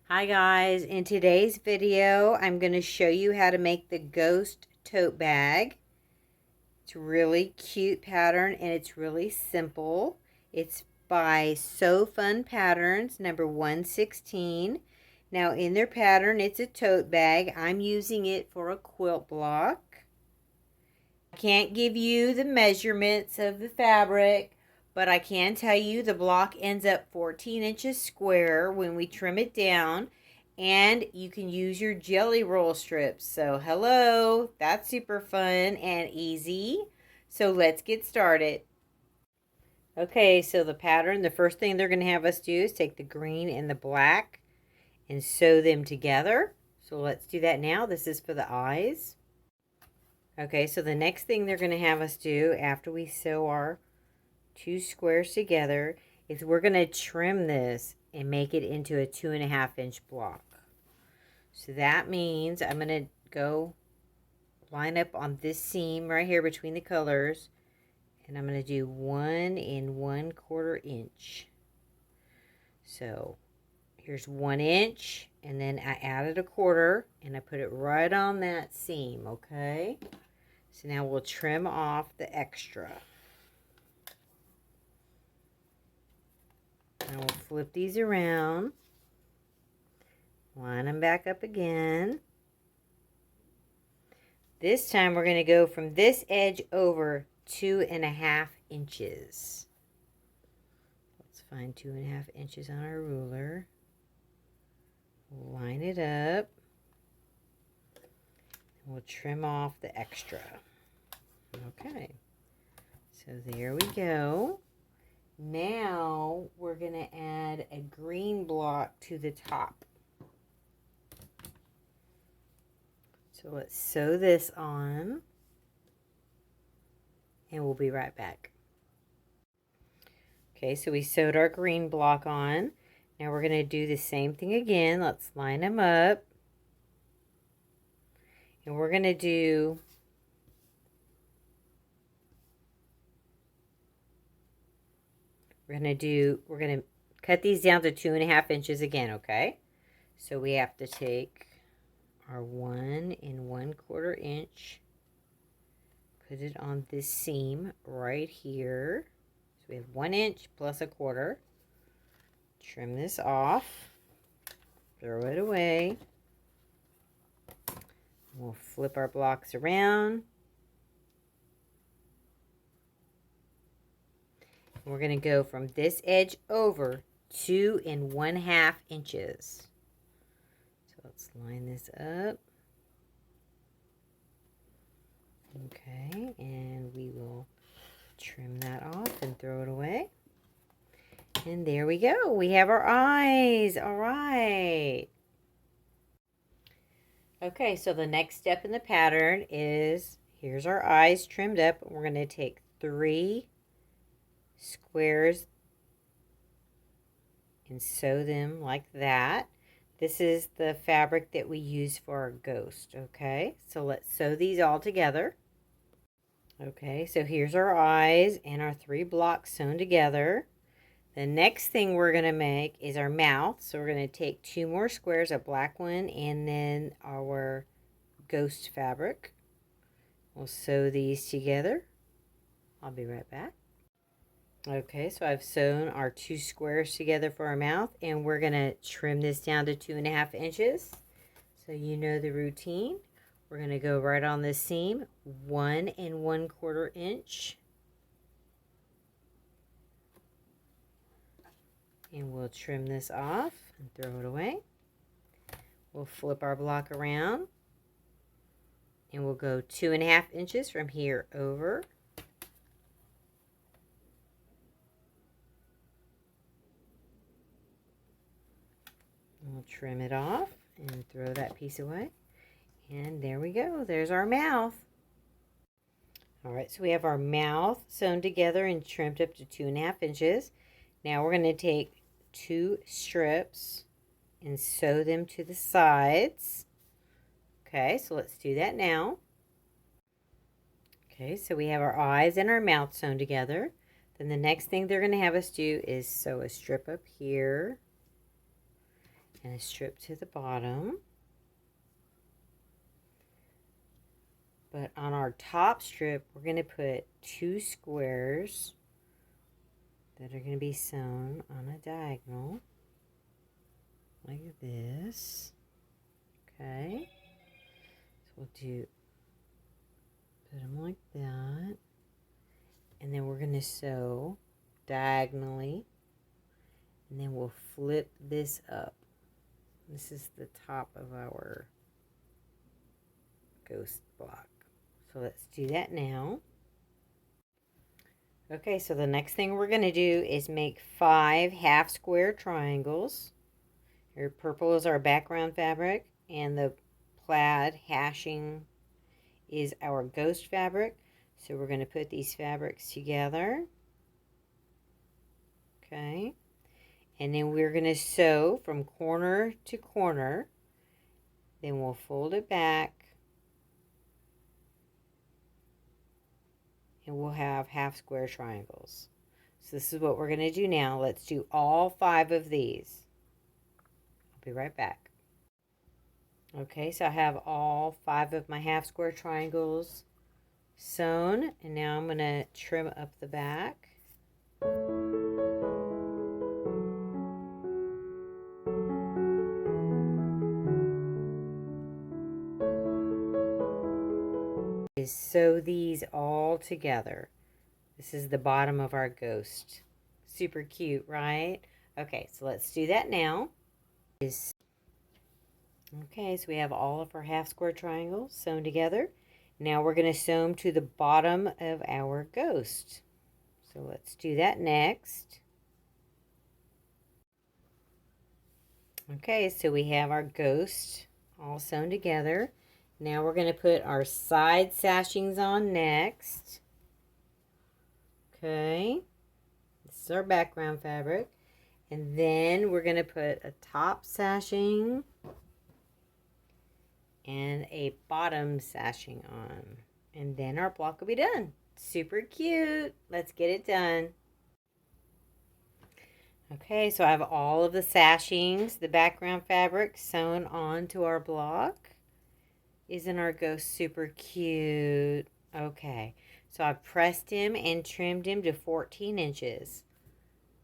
Hi guys, in today's video I'm going to show you how to make the ghost tote bag. It's a really cute pattern and it's really simple. It's by Sew Fun Patterns number 116. Now in their pattern it's a tote bag. I'm using it for a quilt block. I can't give you the measurements of the fabric, but I can tell you the block ends up 14 inches square when we trim it down, and you can use your jelly roll strips. So hello, that's super fun and easy. So let's get started. Okay, so the pattern, the first thing they're going to have us do is take the green and the black and sew them together. So let's do that now. This is for the eyes. Okay, so the next thing they're going to have us do after we sew our two squares together is we're going to trim this and make it into a 2.5-inch block. So that means I'm going to go line up on this seam right here between the colors, and I'm going to do 1 1/4 inch. So here's 1 inch, and then I added a quarter and I put it right on that seam. Okay, so now we'll trim off the extra. Now we'll flip these around, line them back up again. This time we're going to go from this edge over 2.5 inches. Let's find 2.5 inches on our ruler. Line it up. And we'll trim off the extra. Okay, so there we go. Now we're going to add a green block to the top. So let's sew this on, and we'll be right back. Okay, so we sewed our green block on. Now we're going to do the same thing again. Let's line them up. And we're going to cut these down to 2.5 inches again, okay? So we have to take our 1 1/4 inch, put it on this seam right here. So we have 1 inch plus a quarter. Trim this off, throw it away. We'll flip our blocks around. We're going to go from this edge over 2 1/2 inches. So let's line this up. Okay, and we will trim that off and throw it away. And there we go. We have our eyes. All right. Okay, so the next step in the pattern is, here's our eyes trimmed up. We're going to take 3 squares and sew them like that. This is the fabric that we use for our ghost. Okay, so let's sew these all together. Okay, so here's our eyes and our 3 blocks sewn together. The next thing we're going to make is our mouth. So we're going to take 2 more squares, a black one and then our ghost fabric. We'll sew these together. I'll be right back. Okay, so I've sewn our 2 squares together for our mouth, and we're going to trim this down to 2.5 inches. So you know the routine. We're going to go right on this seam, 1 1/4 inch. And we'll trim this off and throw it away. We'll flip our block around, and we'll go 2.5 inches from here over. We'll trim it off and throw that piece away. And there we go. There's our mouth. All right, so we have our mouth sewn together and trimmed up to 2.5 inches. Now we're going to take 2 strips and sew them to the sides. Okay, so let's do that now. Okay, so we have our eyes and our mouth sewn together. Then the next thing they're going to have us do is sew a strip up here and a strip to the bottom. But on our top strip, we're going to put 2 squares that are going to be sewn on a diagonal like this. Okay, so we'll put them like that, and then we're going to sew diagonally, and then we'll flip this up. This is the top of our ghost block. So let's do that now. Okay, so the next thing we're going to do is make 5 half square triangles. Here, purple is our background fabric, and the plaid hashing is our ghost fabric. So we're going to put these fabrics together. Okay, and then we're going to sew from corner to corner. Then we'll fold it back, and we'll have half square triangles. So this is what we're going to do now. Let's do all 5 of these. I'll be right back. Okay, so I have all 5 of my half square triangles sewn, and now I'm going to trim up the back. Is sew these all together. This is the bottom of our ghost. Super cute, right? Okay, so let's do that now. Okay, so we have all of our half square triangles sewn together. Now we're going to sew them to the bottom of our ghost. So let's do that next. Okay, so we have our ghost all sewn together. Now we're going to put our side sashings on next. Okay, this is our background fabric. And then we're going to put a top sashing and a bottom sashing on. And then our block will be done. Super cute. Let's get it done. Okay, so I have all of the sashings, the background fabric sewn onto our block. Isn't our ghost super cute? Okay, so I've pressed him and trimmed him to 14 inches.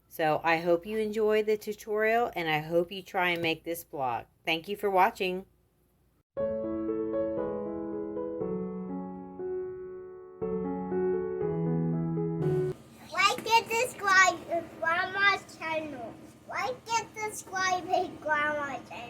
So I hope you enjoyed the tutorial, and I hope you try and make this block. Thank you for watching. Like and subscribe to Grandma's channel. Like and subscribe to Grandma's channel.